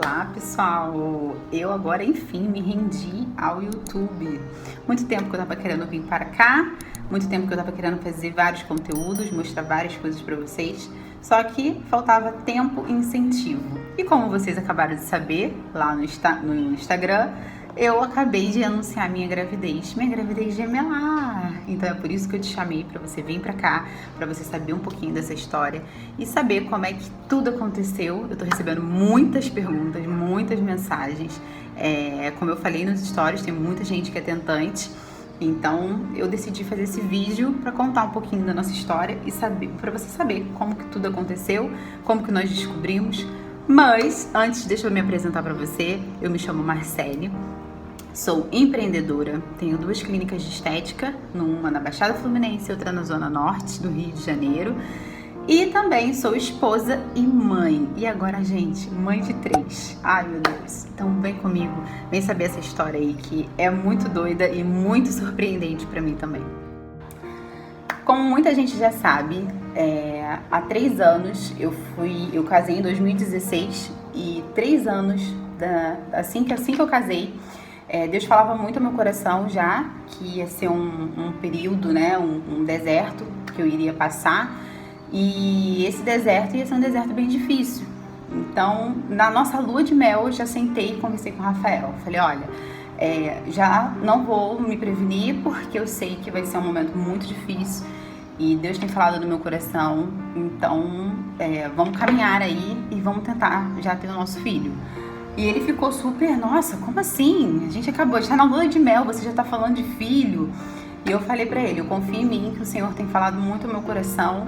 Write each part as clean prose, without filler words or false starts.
Olá pessoal, eu agora enfim me rendi ao YouTube. Muito tempo que eu tava querendo vir para cá, muito tempo que eu tava querendo fazer vários conteúdos, mostrar várias coisas para vocês, só que faltava tempo e incentivo. E como vocês acabaram de saber lá no Instagram, eu acabei de anunciar minha gravidez gemelar. Então é por isso que eu te chamei, para você vir pra cá, para você saber um pouquinho dessa história e saber como é que tudo aconteceu. Eu tô recebendo muitas perguntas, muitas mensagens. Como eu falei nos stories, tem muita gente que é tentante. Então eu decidi fazer esse vídeo para contar um pouquinho da nossa história e saber, para você saber como que tudo aconteceu, como que nós descobrimos. Mas antes, deixa eu me apresentar para você. Eu me chamo Marcele. Sou empreendedora, tenho 2 clínicas de estética, uma na Baixada Fluminense e outra na Zona Norte do Rio de Janeiro. E também sou esposa e mãe. E agora, gente, mãe de 3. Ai, meu Deus. Então vem comigo, vem saber essa história aí que é muito doida e muito surpreendente pra mim também. Como muita gente já sabe, há 3 anos eu casei em 2016 e 3 anos assim que eu casei, Deus falava muito ao meu coração já que ia ser um período, né, um deserto que eu iria passar, e esse deserto ia ser um deserto bem difícil. Então, na nossa lua de mel, eu já sentei e conversei com o Rafael. Falei, olha, já não vou me prevenir porque eu sei que vai ser um momento muito difícil e Deus tem falado no meu coração, então vamos caminhar aí e vamos tentar já ter o nosso filho. E ele ficou super, nossa, como assim? A gente acabou de estar na lua de mel, você já tá falando de filho. E eu falei pra ele, eu confio em mim, que o Senhor tem falado muito ao meu coração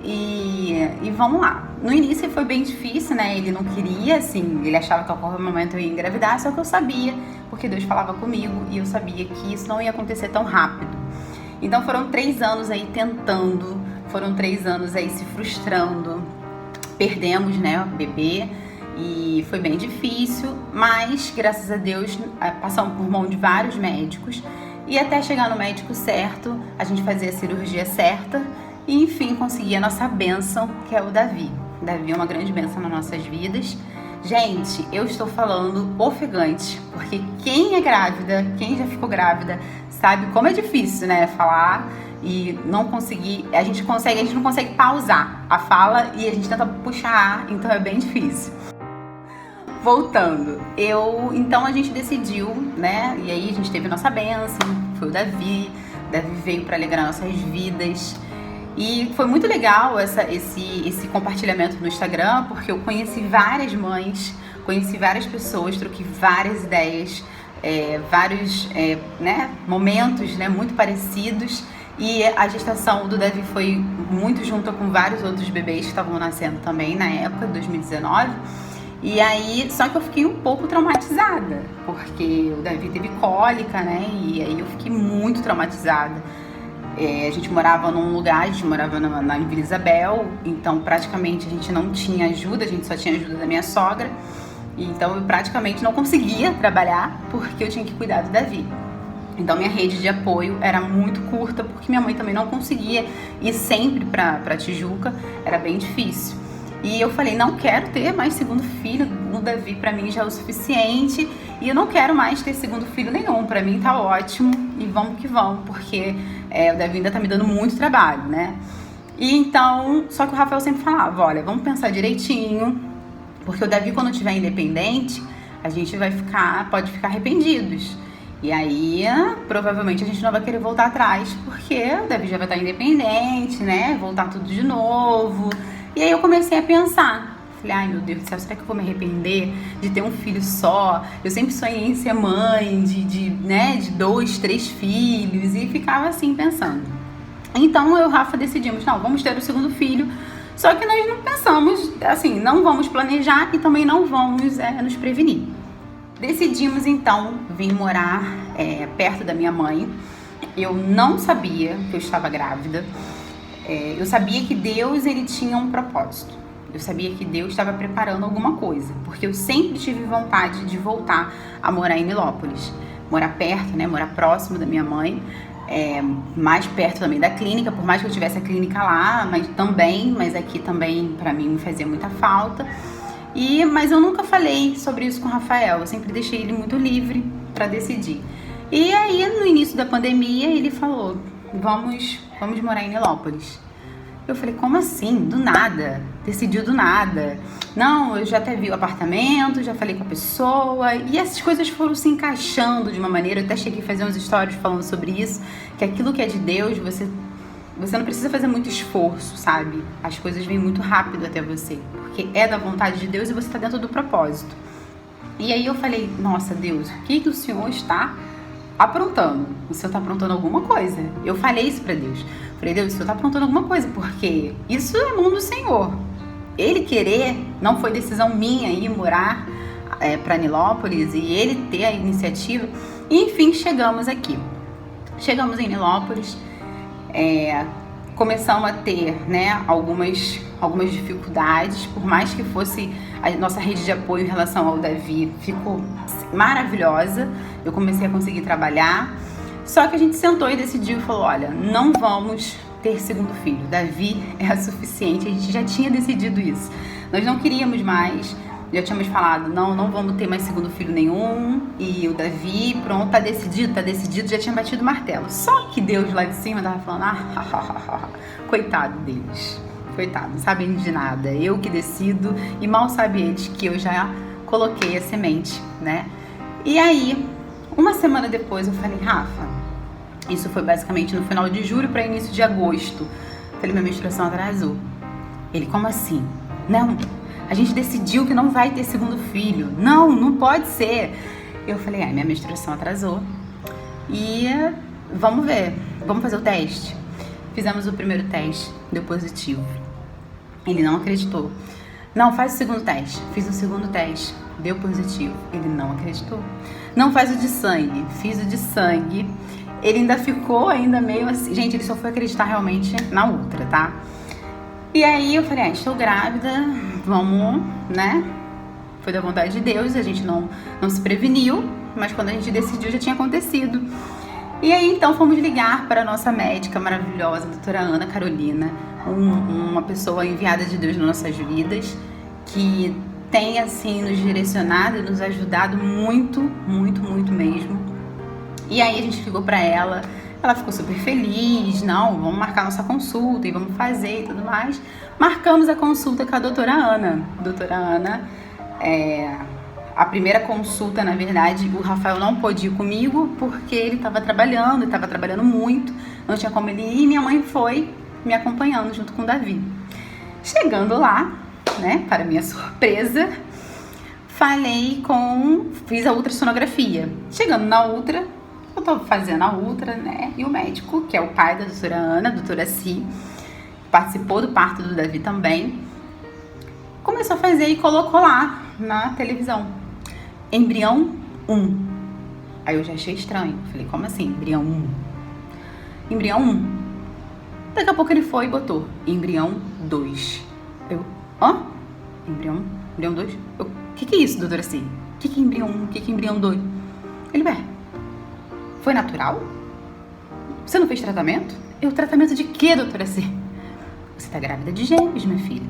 e vamos lá. No início foi bem difícil, né? Ele não queria, assim, ele achava que a qualquer momento eu ia engravidar, só que eu sabia, porque Deus falava comigo e eu sabia que isso não ia acontecer tão rápido. Então foram 3 anos aí tentando, foram 3 anos aí se frustrando, perdemos, né, o bebê. E foi bem difícil, mas graças a Deus passamos por mão de vários médicos e até chegar no médico certo, a gente fazia a cirurgia certa e enfim consegui a nossa bênção, que é o Davi. O Davi é uma grande bênção nas nossas vidas. Gente, eu estou falando ofegante, porque quem é grávida, quem já ficou grávida, sabe como é difícil, né, falar e não conseguir, a gente não consegue pausar a fala e a gente tenta puxar ar, então é bem difícil. Voltando, então a gente decidiu, né, e aí a gente teve nossa bênção, foi o Davi veio para alegrar nossas vidas, e foi muito legal esse compartilhamento no Instagram, porque eu conheci várias mães, conheci várias pessoas, troquei várias ideias, vários né, momentos, né, muito parecidos, e a gestação do Davi foi muito junto com vários outros bebês que estavam nascendo também na época, 2019, e aí, só que eu fiquei um pouco traumatizada, porque o Davi teve cólica, né, e aí eu fiquei muito traumatizada. A gente morava num lugar, a gente morava na Vila Isabel, então praticamente a gente não tinha ajuda, a gente só tinha ajuda da minha sogra, então eu praticamente não conseguia trabalhar porque eu tinha que cuidar do Davi. Então minha rede de apoio era muito curta, porque minha mãe também não conseguia ir sempre pra Tijuca, era bem difícil. E eu falei, não quero ter mais segundo filho, o Davi pra mim já é o suficiente e eu não quero mais ter segundo filho nenhum, pra mim tá ótimo e vamos que vamos, porque o Davi ainda tá me dando muito trabalho, né? E então, só que o Rafael sempre falava, olha, vamos pensar direitinho, porque o Davi quando tiver independente, a gente pode ficar arrependidos. E aí, provavelmente a gente não vai querer voltar atrás, porque o Davi já vai estar independente, né? Voltar tudo de novo. E aí eu comecei a pensar, falei, ai meu Deus do céu, será que eu vou me arrepender de ter um filho só? Eu sempre sonhei em ser mãe de 2, 3 filhos e ficava assim pensando. Então eu e o Rafa decidimos, não, vamos ter o segundo filho, só que nós não pensamos, assim, não vamos planejar e também não vamos nos prevenir. Decidimos então vir morar perto da minha mãe. Eu não sabia que eu estava grávida. Eu sabia que Deus, ele tinha um propósito. Eu sabia que Deus estava preparando alguma coisa, porque eu sempre tive vontade de voltar a morar em Nilópolis. Morar perto, né? Morar próximo da minha mãe, mais perto também da clínica, por mais que eu tivesse a clínica lá, mas aqui também para mim me fazia muita falta. Mas eu nunca falei sobre isso com o Rafael, eu sempre deixei ele muito livre para decidir. E aí, no início da pandemia, ele falou, vamos morar em Nilópolis. Eu falei, como assim? Do nada? Decidiu do nada. Não, eu já até vi o apartamento, já falei com a pessoa, e essas coisas foram se encaixando de uma maneira, eu até cheguei a fazer uns stories falando sobre isso, que aquilo que é de Deus, você não precisa fazer muito esforço, sabe? As coisas vêm muito rápido até você, porque é da vontade de Deus e você está dentro do propósito. E aí eu falei, nossa Deus, o que o Senhor está aprontando? O Senhor está aprontando alguma coisa. Eu falei isso para Deus. Falei, Deus, o Senhor está aprontando alguma coisa, porque isso é mão do Senhor. Ele querer, não foi decisão minha ir morar para Nilópolis e ele ter a iniciativa. E, enfim, chegamos aqui. Chegamos em Nilópolis, começamos a ter, né, algumas dificuldades, por mais que fosse a nossa rede de apoio em relação ao Davi, ficou maravilhosa, eu comecei a conseguir trabalhar, só que a gente sentou e decidiu e falou, olha, não vamos ter segundo filho, Davi é suficiente, a gente já tinha decidido isso, nós não queríamos mais, já tínhamos falado, não vamos ter mais segundo filho nenhum, e o Davi, pronto, tá decidido, já tinha batido o martelo. Só que Deus lá de cima tava falando, coitado deles, coitado, não sabem de nada, eu que decido, e mal sabe eles que eu já coloquei a semente, né? E aí, uma semana depois eu falei, Rafa, isso foi basicamente no final de julho para início de agosto, falei, minha menstruação atrasou. Ele, como assim? Não, a gente decidiu que não vai ter segundo filho. Não pode ser. Eu falei, minha menstruação atrasou. E vamos ver, vamos fazer o teste. Fizemos o primeiro teste, deu positivo. Ele não acreditou. Não, faz o segundo teste. Fiz o segundo teste, deu positivo. Ele não acreditou. Não, faz o de sangue. Fiz o de sangue. Ele ainda ficou meio assim. Gente, ele só foi acreditar realmente na outra, tá? E aí eu falei, estou grávida, vamos, né? Foi da vontade de Deus, a gente não se preveniu, mas quando a gente decidiu já tinha acontecido. E aí então fomos ligar para a nossa médica maravilhosa, a doutora Ana Carolina, uma pessoa enviada de Deus nas nossas vidas, que tem assim nos direcionado e nos ajudado muito, muito, muito mesmo. E aí a gente ligou para ela ficou super feliz, vamos marcar nossa consulta e vamos fazer e tudo mais. Marcamos a consulta com a doutora Ana. Doutora Ana, a primeira consulta, na verdade, o Rafael não pôde ir comigo porque ele estava trabalhando muito, não tinha como ele ir, e minha mãe foi me acompanhando junto com o Davi. Chegando lá, né, para minha surpresa, fiz a ultrassonografia. Chegando na ultra, eu tava fazendo a ultra, né? E o médico, que é o pai da doutora Ana, a doutora Si, participou do parto do Davi também, começou a fazer e colocou lá na televisão. Embrião 1. Aí eu já achei estranho. Falei, como assim? Embrião 1? Embrião 1. Daqui a pouco ele foi e botou embrião 2. Eu, Embrião 1? Embrião 2? Eu, que é isso, doutora Si? O que é embrião 1? O que é embrião 2? Ele, foi natural? Você não fez tratamento? Tratamento de quê, doutora C? Você tá grávida de gêmeos, minha filha.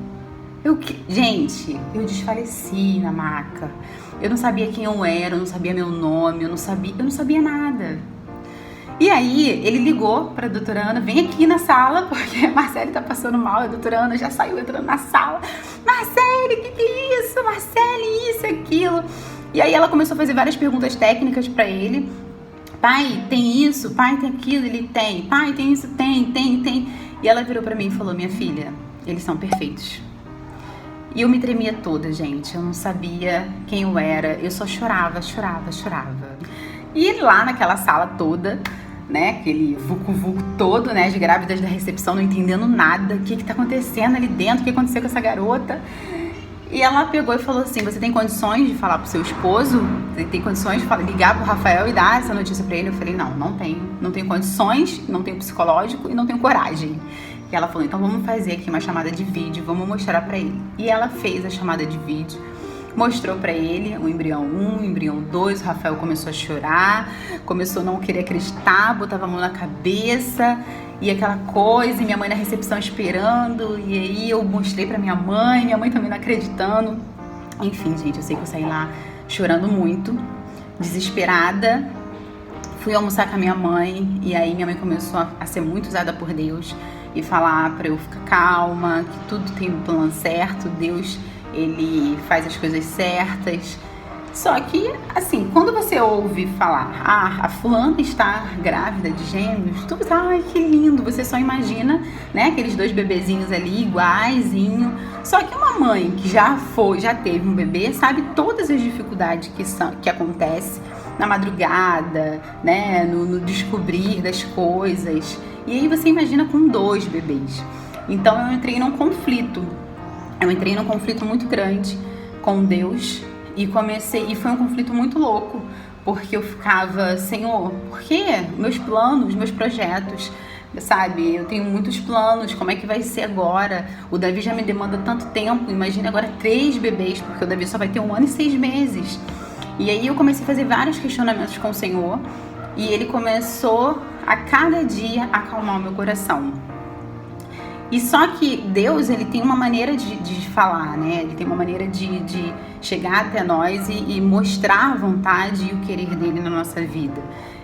Gente, eu desfaleci na maca. Eu não sabia quem eu era, eu não sabia meu nome, eu não sabia nada. E aí, ele ligou pra doutora Ana, vem aqui na sala, porque a Marcele tá passando mal, a doutora Ana já saiu entrando na sala. Marcele, que é isso? Marcele, isso, aquilo. E aí ela começou a fazer várias perguntas técnicas pra ele. Pai, tem isso? Pai, tem aquilo? Ele tem. Pai, tem isso? Tem. E ela virou pra mim e falou, minha filha, eles são perfeitos. E eu me tremia toda, gente. Eu não sabia quem eu era. Eu só chorava. E lá naquela sala toda, né, aquele vucu-vucu todo, né, de grávidas da recepção, não entendendo nada. O que tá acontecendo ali dentro? O que aconteceu com essa garota? E ela pegou e falou assim, você tem condições de falar pro seu esposo? Você tem condições de ligar pro Rafael e dar essa notícia pra ele? Eu falei, não tenho. Não tenho condições, não tenho psicológico e não tenho coragem. E ela falou, então vamos fazer aqui uma chamada de vídeo, vamos mostrar pra ele. E ela fez a chamada de vídeo, mostrou pra ele o embrião 1, o embrião 2, o Rafael começou a chorar, começou a não querer acreditar, botava a mão na cabeça, e aquela coisa, e minha mãe na recepção esperando, e aí eu mostrei pra minha mãe também não acreditando. Enfim, gente, eu sei que eu saí lá chorando muito, desesperada. Fui almoçar com a minha mãe e aí minha mãe começou a ser muito usada por Deus e falar pra eu ficar calma, que tudo tem um plano certo, Deus, ele faz as coisas certas. Só que, assim, quando você ouve falar, a fulana está grávida de gêmeos, tu pensa, ai, que lindo, você só imagina, né, aqueles 2 bebezinhos ali, iguaizinho. Só que uma mãe que já teve um bebê, sabe todas as dificuldades que acontecem na madrugada, né, no descobrir das coisas. E aí você imagina com 2 bebês. Então eu entrei num conflito muito grande com Deus. E foi um conflito muito louco, porque eu ficava, Senhor, por que meus planos, meus projetos, sabe? Eu tenho muitos planos, como é que vai ser agora? O Davi já me demanda tanto tempo, imagina agora 3 bebês, porque o Davi só vai ter 1 ano e 6 meses. E aí eu comecei a fazer vários questionamentos com o Senhor, e Ele começou a cada dia acalmar o meu coração. E só que Deus, ele tem uma maneira de falar, né? Ele tem uma maneira de chegar até nós e mostrar a vontade e o querer dele na nossa vida.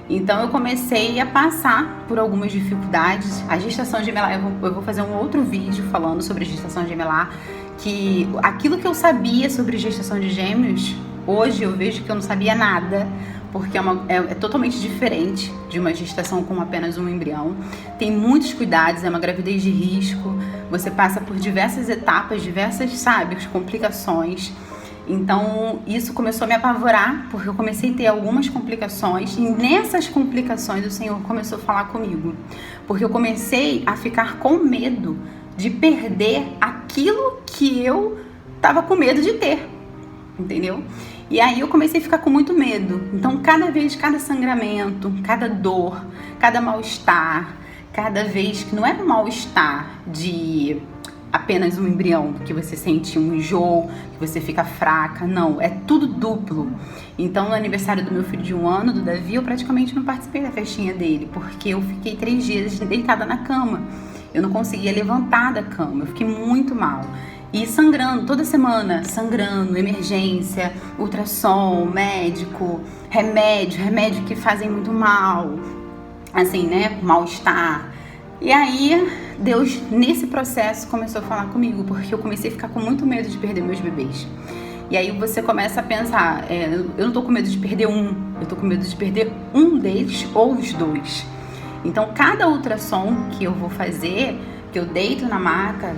Então eu comecei a passar por algumas dificuldades. A gestação gemelar, eu vou fazer um outro vídeo falando sobre a gestação gemelar, que aquilo que eu sabia sobre gestação de gêmeos, hoje eu vejo que eu não sabia nada, porque é totalmente diferente de uma gestação com apenas um embrião. Tem muitos cuidados, é uma gravidez de risco, você passa por diversas etapas, sabe, complicações. Então, isso começou a me apavorar, porque eu comecei a ter algumas complicações, e nessas complicações o Senhor começou a falar comigo, porque eu comecei a ficar com medo de perder aquilo que eu estava com medo de ter, entendeu? E aí eu comecei a ficar com muito medo. Então, cada sangramento, cada dor, cada mal-estar, cada vez que não era um mal-estar de apenas um embrião, que você sente um enjoo, que você fica fraca, não, é tudo duplo. Então, no aniversário do meu filho de 1 ano, do Davi, eu praticamente não participei da festinha dele, porque eu fiquei 3 dias deitada na cama. Eu não conseguia levantar da cama, eu fiquei muito mal. E sangrando, toda semana, sangrando, emergência, ultrassom, médico, remédio que fazem muito mal, assim, né, mal-estar. E aí, Deus, nesse processo, começou a falar comigo, porque eu comecei a ficar com muito medo de perder meus bebês. E aí você começa a pensar, eu não tô com medo de perder um, eu tô com medo de perder um deles ou os 2. Então, cada ultrassom que eu vou fazer, que eu deito na maca,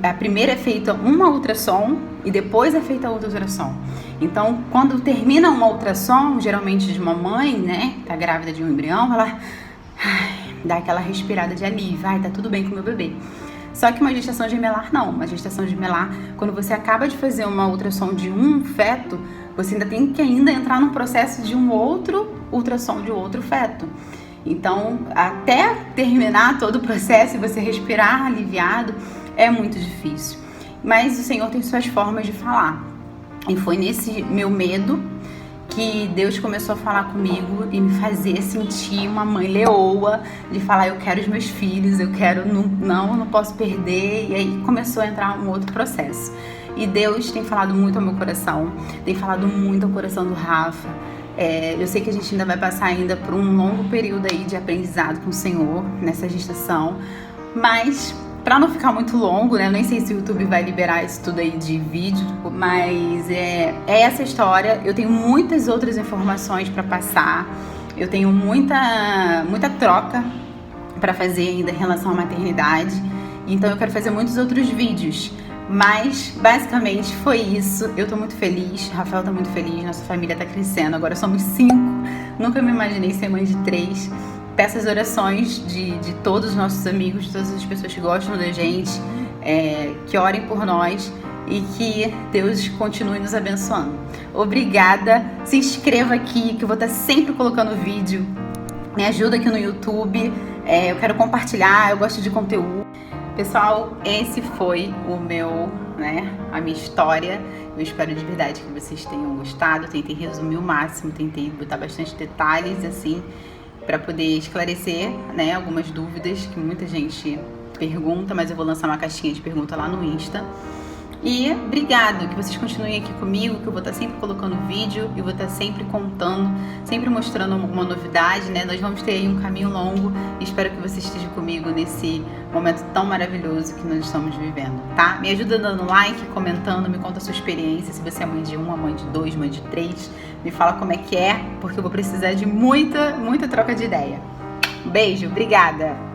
a primeira é feita uma ultrassom e depois é feita outra ultrassom. Então, quando termina uma ultrassom, geralmente de uma mãe, né, tá grávida de um embrião, ela dá aquela respirada de alívio, tá tudo bem com o meu bebê. Só que uma gestação gemelar não. Uma gestação gemelar, quando você acaba de fazer uma ultrassom de um feto, você ainda tem que entrar no processo de um outro ultrassom de outro feto. Então, até terminar todo o processo e você respirar aliviado, é muito difícil. Mas o Senhor tem suas formas de falar. E foi nesse meu medo que Deus começou a falar comigo e me fazer sentir uma mãe leoa, de falar, eu quero os meus filhos, eu quero, não posso perder. E aí começou a entrar um outro processo. E Deus tem falado muito ao meu coração, tem falado muito ao coração do Rafa. Eu sei que a gente ainda vai passar ainda por um longo período aí de aprendizado com o Senhor nessa gestação, mas para não ficar muito longo, né? Eu nem sei se o YouTube vai liberar isso tudo aí de vídeo, mas é essa história. Eu tenho muitas outras informações para passar, eu tenho muita troca para fazer ainda em relação à maternidade, então eu quero fazer muitos outros vídeos. Mas, basicamente, foi isso. Eu tô muito feliz, Rafael tá muito feliz, nossa família tá crescendo. Agora somos 5, nunca me imaginei ser mãe de 3. Peço as orações de todos os nossos amigos, de todas as pessoas que gostam da gente, que orem por nós e que Deus continue nos abençoando. Obrigada, se inscreva aqui, que eu vou estar sempre colocando vídeo. Me ajuda aqui no YouTube, eu quero compartilhar, eu gosto de conteúdo. Pessoal, esse foi a minha história. Eu espero de verdade que vocês tenham gostado. Eu tentei resumir o máximo, tentei botar bastante detalhes, assim, para poder esclarecer, né, algumas dúvidas que muita gente pergunta, mas eu vou lançar uma caixinha de pergunta lá no Insta. E obrigado, que vocês continuem aqui comigo, que eu vou estar sempre colocando vídeo e vou estar sempre contando, sempre mostrando alguma novidade, né? Nós vamos ter aí um caminho longo e espero que você esteja comigo nesse momento tão maravilhoso que nós estamos vivendo, tá? Me ajuda dando like, comentando, me conta a sua experiência, se você é mãe de 1, mãe de 2, mãe de 3, me fala como é que é, porque eu vou precisar de muita troca de ideia. Um beijo, obrigada!